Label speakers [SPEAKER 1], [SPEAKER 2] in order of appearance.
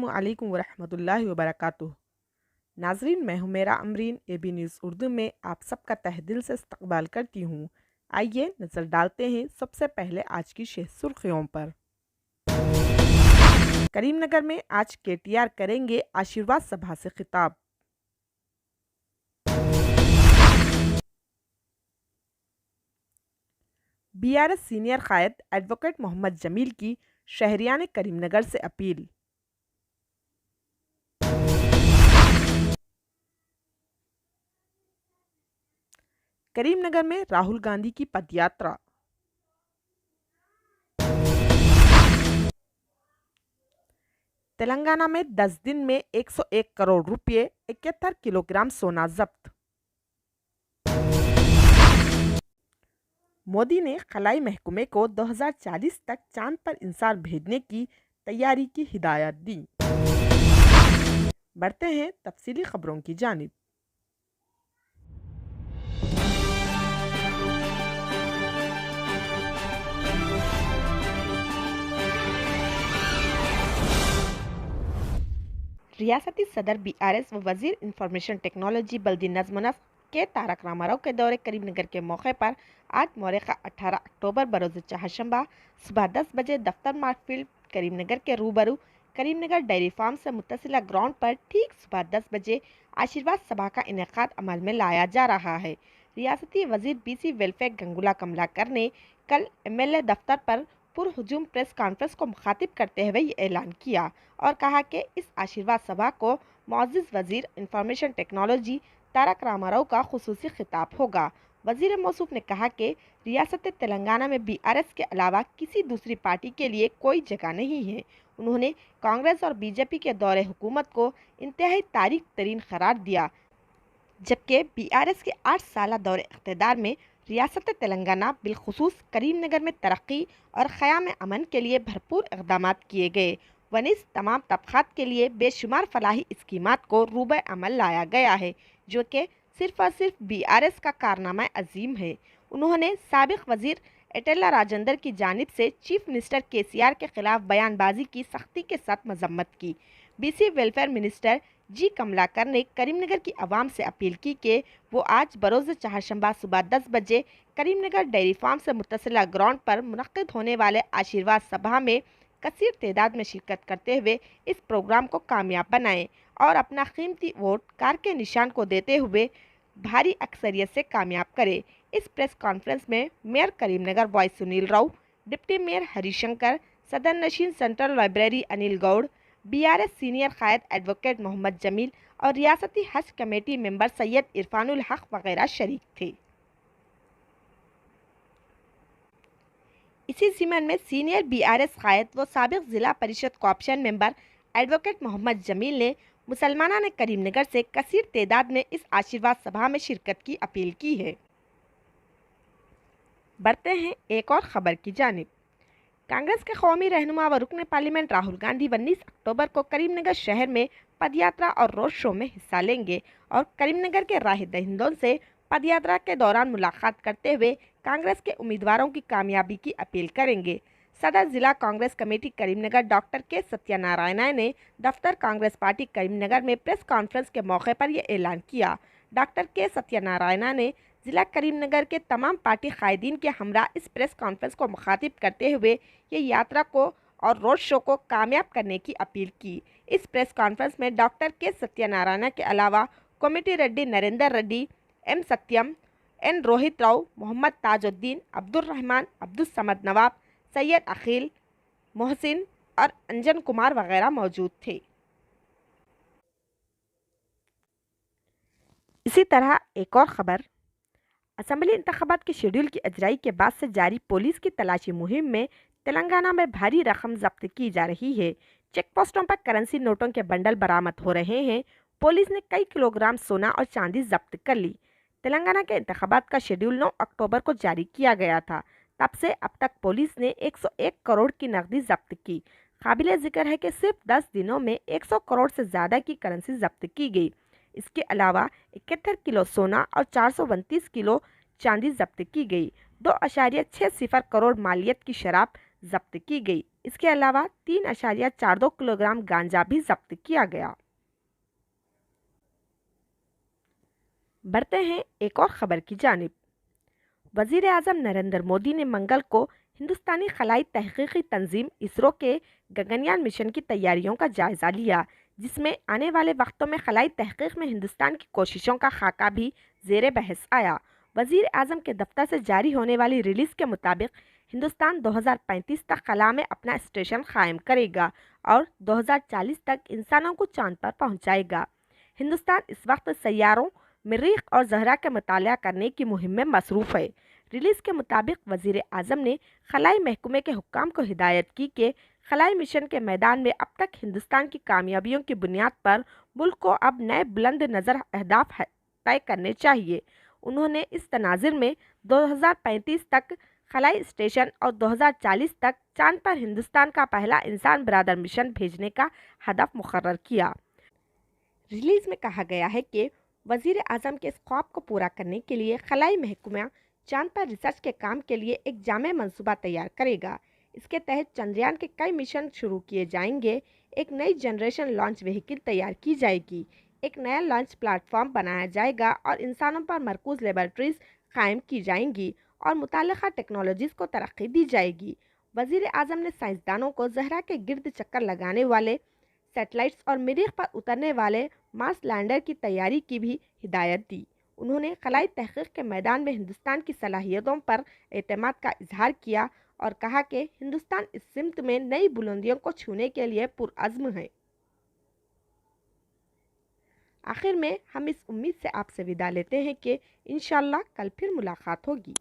[SPEAKER 1] अस्सलामुअलैकुम वरहमतुल्लाहि वबरकातुह। नाजरीन, मैं हूं मेरा अमरीन। एबी न्यूज़ उर्दू में आप सबका तहे दिल से इस्तकबाल करती हूं। आइए नज़र डालते हैं सबसे पहले आज की शेष सुर्खियों पर। करीमनगर में आज केटीआर करेंगे आशीर्वाद सभा से खिताब। बीआरएस सीनियर कायद एडवोकेट मोहम्मद जमील की शहरियान करीमनगर से अपील। करीमनगर में राहुल गांधी की पदयात्रा। तेलंगाना में 10 दिन में 101 करोड़ रुपए 71 किलोग्राम सोना जब्त। मोदी ने खलाई महकमे को 2040 तक चांद पर इंसान भेजने की तैयारी की हिदायत दी। बढ़ते हैं तफसीली खबरों की जानिब। रियासती सदर बीआरएस व वजीर इंफॉर्मेशन टेक्नोलॉजी बल्दी नज़्म के तारक रामाराव के दौरे करीमनगर के मौके पर आज मौरेखा 18 अक्टूबर बरोज़ चाहशंबा सुबह 10 बजे दफ्तर मार्ग फील्ड करीमनगर के रूबरू करीमनगर डेयरी फार्म से मुत्तसिला ग्राउंड पर ठीक सुबह 10 बजे आशीर्वाद सभा का इनेकाद अमल में लाया जा रहा है। रियासती वजीर बीसी वेलफेयर गंगुला कमलाकर ने कल एमएलए दफ्तर पर पुरहुजूम प्रेस कॉन्फ्रेंस को मुखातिब करते हुए ये ऐलान किया और कहा कि इस आशीर्वाद सभा को मुअज़्ज़िज़ वजीर इंफॉर्मेशन टेक्नोलॉजी तारक रामाराव का खुसूसी खिताब होगा। वजीर मौसूफ ने कहा कि रियासत तेलंगाना में बीआरएस के अलावा किसी दूसरी पार्टी के लिए कोई जगह नहीं है। उन्होंने कांग्रेस और बीजेपी के दौरे हुकूमत को इंतहाई तारीख तरीन करार दिया, जबकि बीआरएस के 8 साल दौरे इक़्तिदार में रियासत तेलंगाना बिलखुसूस करीमनगर में तरक्की और क़याम अमन के लिए भरपूर इक़दामात किए गए। वनिस तमाम तबक़ात के लिए बेशुमार फलाही स्कीमात को रूबे अमल लाया गया है, जो कि सिर्फ और सिर्फ बीआरएस का कारनामा अजीम है। उन्होंने साबिक़ वज़ीर एटेला राजेंद्र की जानिब से चीफ मिनिस्टर केसीआर के खिलाफ बयानबाजी की सख्ती के साथ मजम्मत की। बीसी वेलफेयर मिनिस्टर जी कमलाकर ने करीमनगर की आवाम से अपील की कि वो आज बरोज़ चाहशंबा सुबह 10 बजे करीमनगर डेयरी फार्म से मुत्तसिला ग्राउंड पर मुनक्किद होने वाले आशीर्वाद सभा में कसीर तादाद में शिरकत करते हुए इस प्रोग्राम को कामयाब बनाएं और अपना कीमती वोट कार के निशान को देते हुए भारी अक्सरियत से कामयाब करें। इस प्रेस कॉन्फ्रेंस में mayor Karimnagar Y Sunil Rao, deputy mayor Harishankar, सदर नशीन central library Anil Goud, BRS senior कायद एडवोकेट मोहम्मद जमील और रियासती हज कमेटी मेंबर सैयद इरफानुल हक वगैरह शरीक थे। इसी ज़िमन में सीनियर बीआरएस कायद व साबिक़ Zila Parishad co-option member advocate Mohammad Jameel ने मुसलमाना ने करीमनगर से कसीर तादाद में इस आशीर्वाद सभा में शिरकत की अपील की है। बढ़ते हैं एक और ख़बर की जानिब। कांग्रेस के कौमी रहनुमा व रुकन पार्लियामेंट राहुल गांधी 19 अक्टूबर को करीमनगर शहर में पदयात्रा और रोड शो में हिस्सा लेंगे और करीमनगर के राह दहिंदों से पदयात्रा के दौरान मुलाकात करते हुए कांग्रेस के उम्मीदवारों की कामयाबी की अपील करेंगे। सदर जिला कांग्रेस कमेटी करीमनगर डॉक्टर के सत्यनारायण ने दफ्तर कांग्रेस पार्टी करीमनगर में प्रेस कॉन्फ्रेंस के मौके पर यह ऐलान किया। डॉक्टर के सत्यनारायण ने ज़िला करीमनगर के तमाम पार्टी कायदीन के हमरा इस प्रेस कॉन्फ्रेंस को मुखातिब करते हुए ये यात्रा को और रोड शो को कामयाब करने की अपील की। इस प्रेस कॉन्फ्रेंस में डॉक्टर के सत्यनारायण के अलावा कोमटी रेड्डी नरेंद्र रेड्डी, एम सत्यम, एन रोहित राव, मोहम्मद ताजुद्दीन, अब्दुल रहमान, अब्दुल समद नवाब, सैयद अखिल, मोहसिन और अंजन कुमार वगैरह मौजूद थे। इसी तरह एक और ख़बर, असम्बली इंतखाबात के शेड्यूल की अजराई के बाद से जारी पुलिस की तलाशी मुहिम में तेलंगाना में भारी रकम जब्त की जा रही है। चेक पोस्टों पर करेंसी नोटों के बंडल बरामद हो रहे हैं। पुलिस ने कई किलोग्राम सोना और चांदी जब्त कर ली। तेलंगाना के इंतखाबात का शेड्यूल 9 अक्टूबर को जारी किया गया था। तब से अब तक पुलिस ने 101 करोड़ की नकदी जब्त की। काबिले ज़िक्र है कि सिर्फ 10 दिनों में 100 करोड़ से ज़्यादा की करेंसी जब्त की गई। इसके अलावा 71 किलो सोना और 432 किलो चांदी जब्त की गई। 2.60 करोड़ मालियत की शराब ضبط کی گئی۔ اس کے علاوہ 3.42 کلوگرام گانجا بھی ضبط کیا گیا۔ بڑھتے ہیں ایک اور خبر کی جانب۔ وزیر اعظم نریندر مودی نے منگل کو ہندوستانی خلائی تحقیقی تنظیم اسرو کے گگنیان مشن کی تیاریوں کا جائزہ لیا، جس میں آنے والے وقتوں میں خلائی تحقیق میں ہندوستان کی کوششوں کا خاکہ بھی زیر بحث آیا۔ وزیر اعظم کے دفتر سے جاری ہونے والی ریلیز کے مطابق ہندوستان 2035 تک خلا میں اپنا اسٹیشن قائم کرے گا اور 2040 تک انسانوں کو چاند پر پہنچائے گا۔ ہندوستان اس وقت سیاروں، مریخ اور زہرہ کا مطالعہ کرنے کی مہم میں مصروف ہے۔ ریلیز کے مطابق وزیر اعظم نے خلائی محکمے کے حکام کو ہدایت کی کہ خلائی مشن کے میدان میں اب تک ہندوستان کی کامیابیوں کی بنیاد پر ملک کو اب نئے بلند نظر اہداف طے کرنے چاہیے۔ انہوں نے اس تناظر میں 2035 تک خلائی اسٹیشن اور 2040 تک چاند پر ہندوستان کا پہلا انسان بردار مشن بھیجنے کا ہدف مقرر کیا۔ ریلیز میں کہا گیا ہے کہ وزیر اعظم کے اس خواب کو پورا کرنے کے لیے خلائی محکمہ چاند پر ریسرچ کے کام کے لیے ایک جامع منصوبہ تیار کرے گا۔ اس کے تحت چندریان کے کئی مشن شروع کیے جائیں گے۔ ایک نئی جنریشن لانچ وہیکل تیار کی جائے گی، ایک نیا لانچ پلیٹ فارم بنایا جائے گا اور انسانوں پر مرکوز لیبارٹریز قائم کی جائیں گی اور متعلقہ ٹیکنالوجیز کو ترقی دی جائے گی۔ وزیر اعظم نے سائنسدانوں کو زہرہ کے گرد چکر لگانے والے سیٹلائٹس اور مریخ پر اترنے والے مارس لینڈر کی تیاری کی بھی ہدایت دی۔ انہوں نے خلائی تحقیق کے میدان میں ہندوستان کی صلاحیتوں پر اعتماد کا اظہار کیا اور کہا کہ ہندوستان اس سمت میں نئی بلندیوں کو چھونے کے لیے پرعزم ہے۔ آخر میں ہم اس امید سے آپ سے وداع لیتے ہیں کہ انشاءاللہ کل پھر ملاقات ہوگی۔